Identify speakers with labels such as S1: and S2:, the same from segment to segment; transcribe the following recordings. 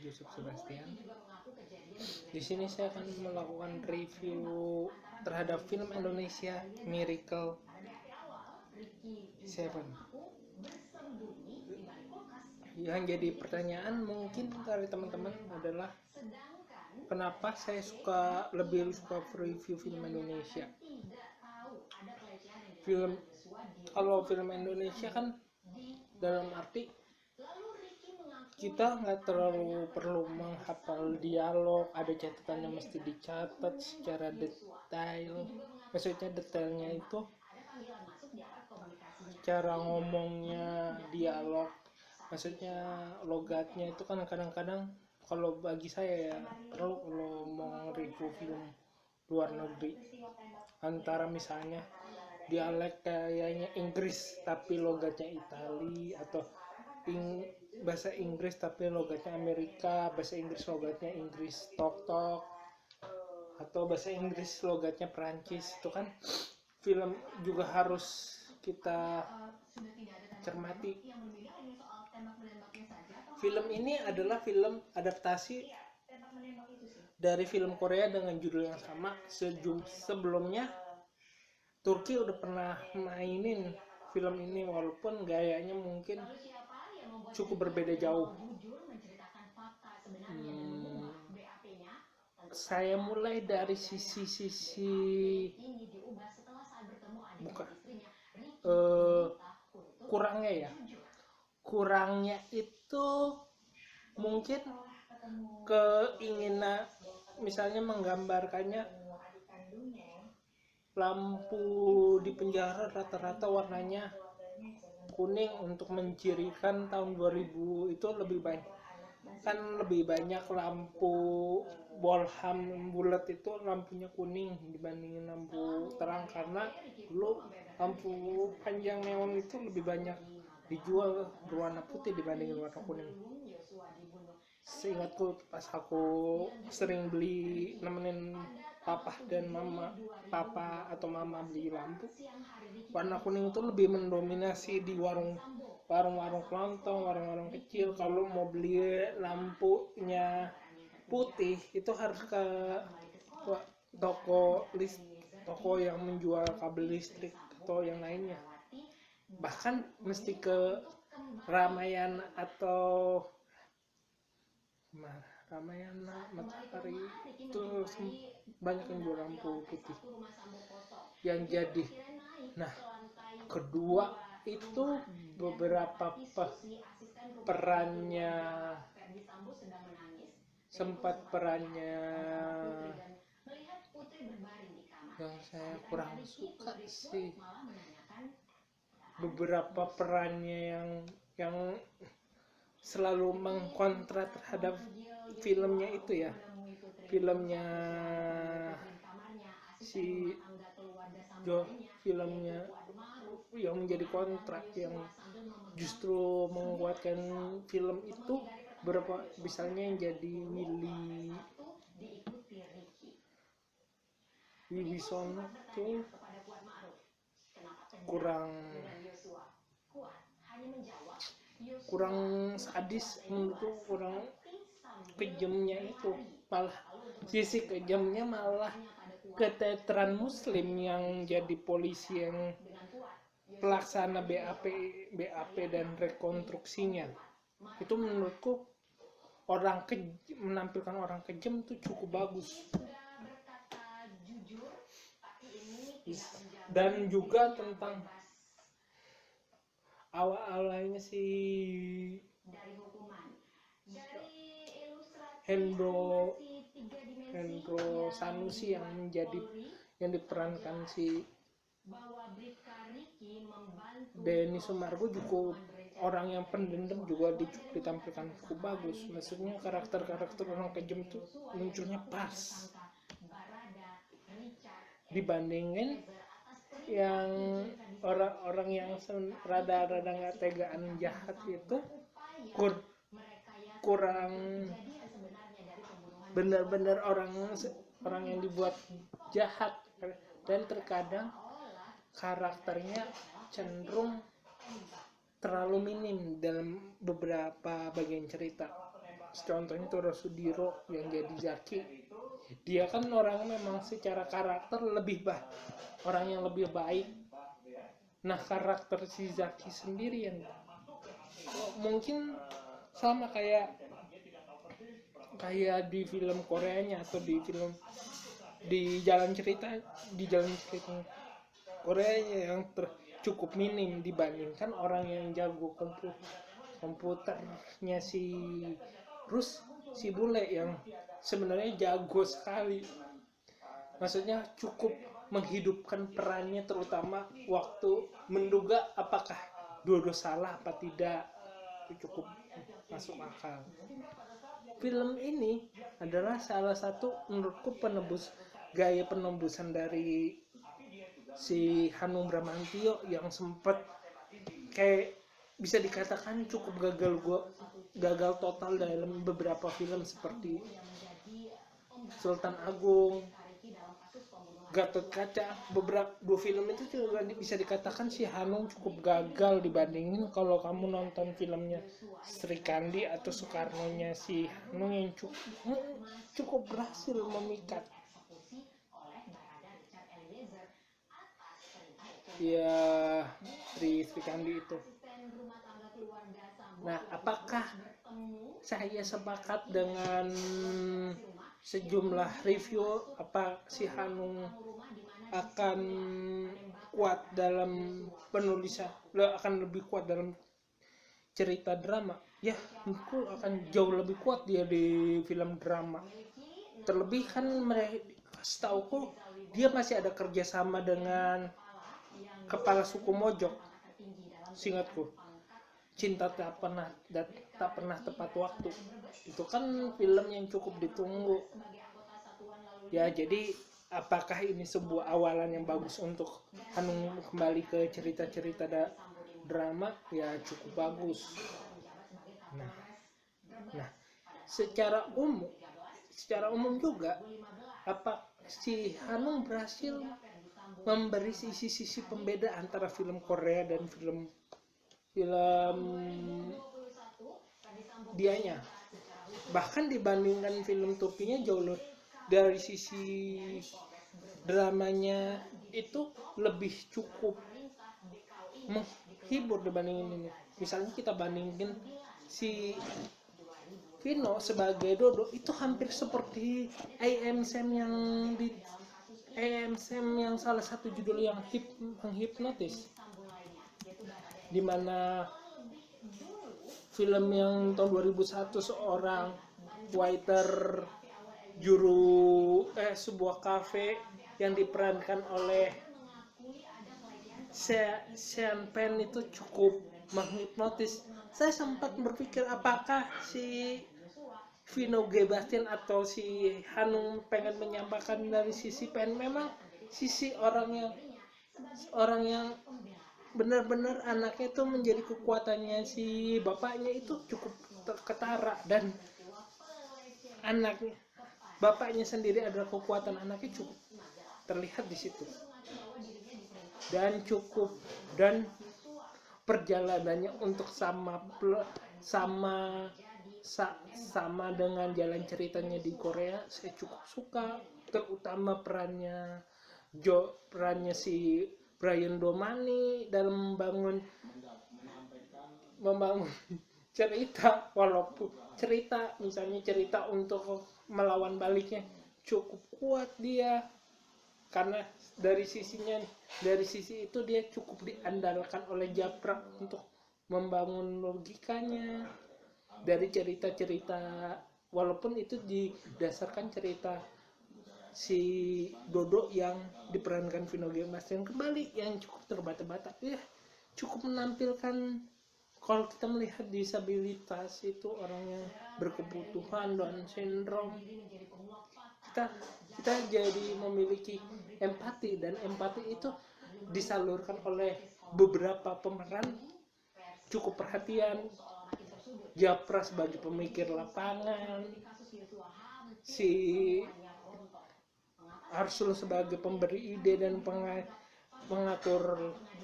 S1: Yusuf Sebastian. Di sini saya akan melakukan review terhadap film Indonesia Miracle 7. Yang jadi pertanyaan mungkin dari teman-teman adalah kenapa saya lebih suka review film Indonesia. Kalau film Indonesia kan dalam arti kita nggak terlalu perlu menghafal dialog, ada catatan yang mesti dicatat secara detail. Maksudnya detailnya itu cara ngomongnya, dialog, maksudnya logatnya itu kan kadang-kadang kalau bagi saya ya perlu kalau mau review film luar negeri, antara misalnya dialek kayaknya Inggris tapi logatnya Itali, atau bahasa Inggris tapi logatnya Amerika, bahasa Inggris logatnya Inggris tok-tok, atau bahasa Inggris logatnya Perancis. Itu kan film juga harus kita cermati. Film ini adalah film adaptasi dari film Korea dengan judul yang sama. Sebelumnya Turki udah pernah mainin film ini, walaupun gayanya mungkin cukup berbeda jauh. Saya mulai dari kurangnya itu mungkin keinginan, misalnya menggambarkannya lampu di penjara rata-rata warnanya kuning untuk mencirikan tahun 2000 itu lebih banyak lampu bolham bulat itu lampunya kuning dibandingin lampu terang, karena dulu lampu panjang neon itu lebih banyak dijual berwarna putih dibandingin warna kuning. Seingatku pas aku sering beli nemenin papa atau mama beli lampu, warna kuning itu lebih mendominasi di warung-warung kelontong, warung-warung kecil. Kalau mau beli lampunya putih itu harus ke toko yang menjual kabel listrik atau yang lainnya, bahkan mesti ke Ramayana atau Matahari, itu banyak yang jual lampu putih yang jadi. Nah, kedua itu beberapa perannya yang saya kurang suka sih, beberapa perannya yang selalu mengkontra terhadap filmnya itu ya, filmnya si filmnya yang menjadi kontra, yang justru menguatkan film itu. Beberapa misalnya yang jadi Willy Wibisono tuh kurang sadis menurutku, kurang kejamnya itu, malah sisi kejamnya malah keteteran muslim yang jadi polisi yang pelaksana BAP dan rekonstruksinya. Itu menurutku menampilkan orang kejam itu cukup bagus. Dan juga tentang awal-awalnya si Hendro Sanusi yang diperankan si Denny Sumargo, juga orang yang pendendam juga ditampilkan cukup bagus. Maksudnya karakter orang kejam itu munculnya pas dibandingin yang orang-orang yang rada nggak tegaan jahat itu kurang benar-benar orang yang dibuat jahat, dan terkadang karakternya cenderung terlalu minim dalam beberapa bagian cerita. contohnya Toro Sudiro yang jadi Zaki. Dia kan orang memang secara karakter orang yang lebih baik. Nah, karakter si Zaki sendiri yang mungkin sama kayak di film Koreanya atau di jalan cerita Koreanya yang cukup minim dibandingkan orang yang jago komputernya si bule yang sebenarnya jago sekali. Maksudnya cukup menghidupkan perannya, terutama waktu menduga apakah Dodo salah apa tidak, itu cukup masuk akal. Film ini adalah salah satu menurutku gaya penembusan dari si Hanung Bramantyo yang sempat kayak bisa dikatakan cukup gagal total dalam beberapa film seperti Sultan Agung, Gatot Kaca. Dua film itu juga bisa dikatakan si Hanung cukup gagal dibandingin kalau kamu nonton filmnya Sri Kandi atau Soekarno-nya si Hanung yang cukup berhasil memikat. Ya, Sri Kandi itu. Nah, apakah saya sepakat dengan sejumlah review apa si Hanung akan kuat dalam penulisan, akan lebih kuat dalam cerita drama? Ya, menurutku akan jauh lebih kuat dia di film drama. Terlebih kan mereka, setauku dia masih ada kerjasama dengan Kepala Suku Mojok, seingatku. Cinta tak pernah tepat waktu. Itu kan film yang cukup ditunggu. Ya, jadi apakah ini sebuah awalan yang bagus untuk Hanung kembali ke cerita-cerita drama? Ya, cukup bagus. Nah, secara umum juga apa si Hanung berhasil memberi sisi-sisi pembeda antara film Korea dan film dianya. Bahkan dibandingkan film Turkinya jauh dari sisi dramanya itu lebih cukup menghibur dibandingin ini. Misalnya kita bandingin si Vino sebagai Dodo itu hampir seperti I Am Sam yang salah satu judul yang menghipnotis, dimana film yang tahun 2001 seorang waiter sebuah kafe yang diperankan oleh Sean Penn itu cukup menghipnotis. Saya sempat berpikir apakah si Vino G. Bastian atau si Hanung pengen menyampaikan dari sisi Penn memang sisi orang yang benar-benar anaknya itu menjadi kekuatannya si bapaknya itu cukup ketara, dan bapaknya sendiri adalah kekuatan anaknya cukup terlihat di situ, dan perjalanannya untuk sama dengan jalan ceritanya di Korea saya cukup suka, terutama perannya si Brian Domani dalam membangun cerita, walaupun misalnya cerita untuk melawan baliknya cukup kuat dia, karena dari sisi itu dia cukup diandalkan oleh Japra untuk membangun logikanya dari cerita-cerita, walaupun itu didasarkan cerita si Dodo yang diperankan Vino G. Bastian kembali yang cukup terbata-bata. Ya, cukup menampilkan kalau kita melihat disabilitas itu orang yang berkebutuhan Down syndrome, kita jadi memiliki empati, dan empati itu disalurkan oleh beberapa pemeran cukup perhatian. Japra sebagai pemikir lapangan, si Arsul sebagai pemberi ide dan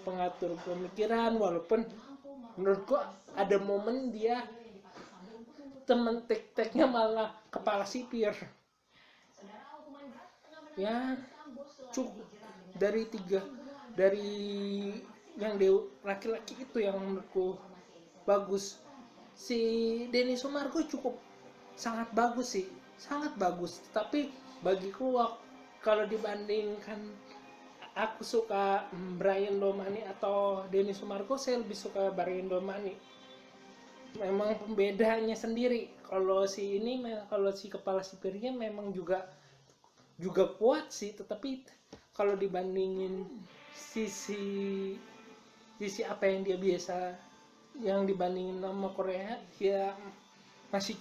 S1: pengatur pemikiran, walaupun menurutku ada momen dia temen tek-teknya malah kepala sipir. Ya cukup dari yang laki-laki itu yang menurutku bagus. Si Denny Sumargo cukup sangat bagus sih, sangat bagus. Tapi bagiku kalau dibandingkan aku suka Brian Domani atau Denny Sumargo, saya lebih suka Brian Domani. Memang pembedanya sendiri. Kalau si kepala sipirnya memang juga kuat sih, tetapi kalau dibandingin sisi apa yang dia biasa, yang dibandingin sama Korea, ya masih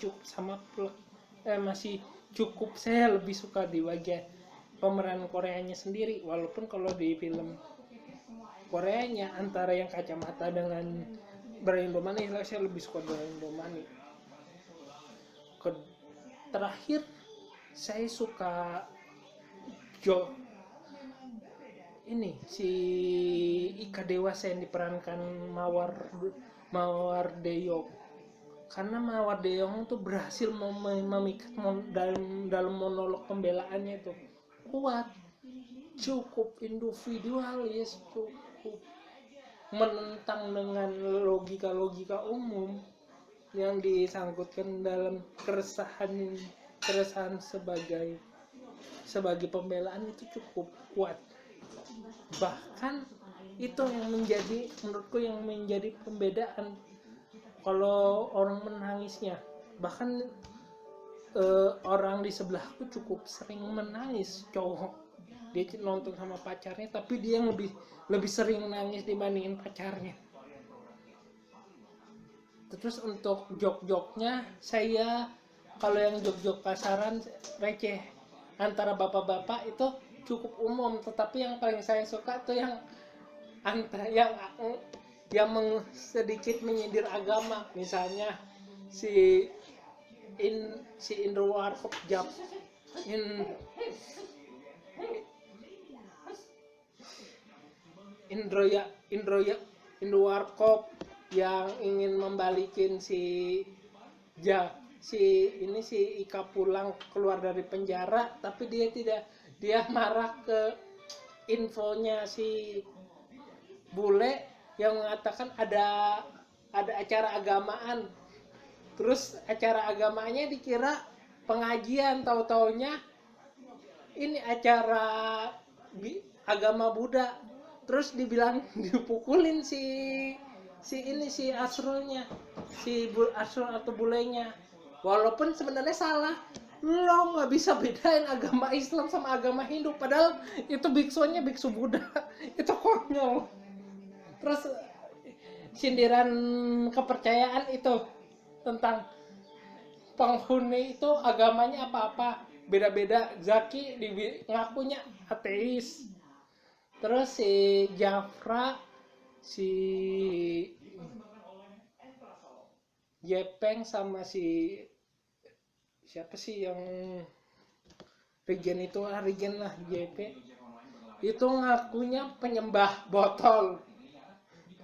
S1: cukup saya lebih suka di bagian pemeran Koreanya sendiri. Walaupun kalau di film Koreanya antara yang kacamata dengan Brian Domani, saya lebih suka Brian Domani. Terakhir saya suka si Ika Dewasa yang diperankan Mawar Deyong. Karena Mawar Deyong itu berhasil memikat dalam monolog pembelaannya itu kuat, cukup individualis, cukup menentang dengan logika umum yang disangkutkan dalam keresahan sebagai pembelaan, itu cukup kuat. Bahkan itu yang menurutku menjadi pembedaan. Kalau orang menangisnya, bahkan orang di sebelahku cukup sering menangis, cowok, dia nonton sama pacarnya tapi dia yang lebih sering nangis dibandingin pacarnya. Terus untuk jok-joknya, saya kalau yang jok-jok kasaran receh antara bapak-bapak itu cukup umum, tetapi yang paling saya suka tuh yang sedikit menyindir agama. Misalnya si Indro Warkop Indro Warkop yang ingin membalikin si Ika pulang keluar dari penjara, tapi dia marah ke infonya si bule yang mengatakan ada acara agamaan. Terus acara agamanya dikira pengajian, tahu-taunya ini acara agama Buddha. Terus dipukulin si Asrulnya, Asrul atau bulenya. Walaupun sebenarnya salah, lo nggak bisa bedain agama Islam sama agama Hindu, padahal itu biksunya biksu Buddha. Itu konyol. Terus sindiran kepercayaan itu tentang penghuni itu agamanya apa-apa, beda-beda. Zaki ngakunya ateis. Terus si Jafra, si Jepeng sama siapa sih yang Regen lah, JP itu ngakunya penyembah botol.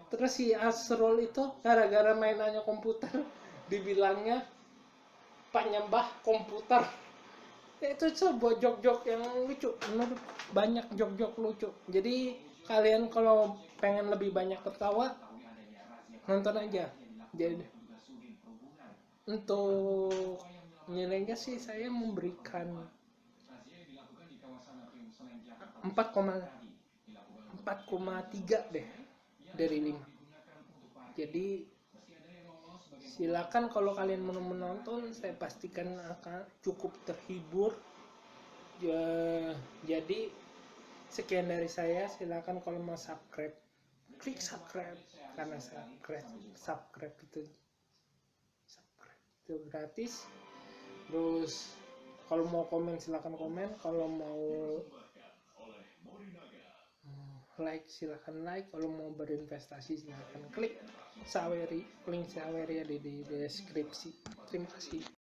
S1: Terus si Asrul itu gara-gara mainannya komputer dibilangnya penyembah komputer. Itu coba jok-jok yang lucu, menurut banyak jok-jok lucu. Jadi kalian kalau pengen lebih banyak tertawa, nonton aja. Jadi untuk nilainya sih saya memberikan 4,3 deh dari 5. Jadi silakan kalau kalian mau menonton, saya pastikan akan cukup terhibur. Jadi sekian dari saya. Silakan kalau mau subscribe, klik subscribe, karena subscribe itu gratis. Terus kalau mau komen silakan komen, kalau mau like silakan like, kalau mau berinvestasi silakan klik link Saweria di deskripsi. Terima kasih.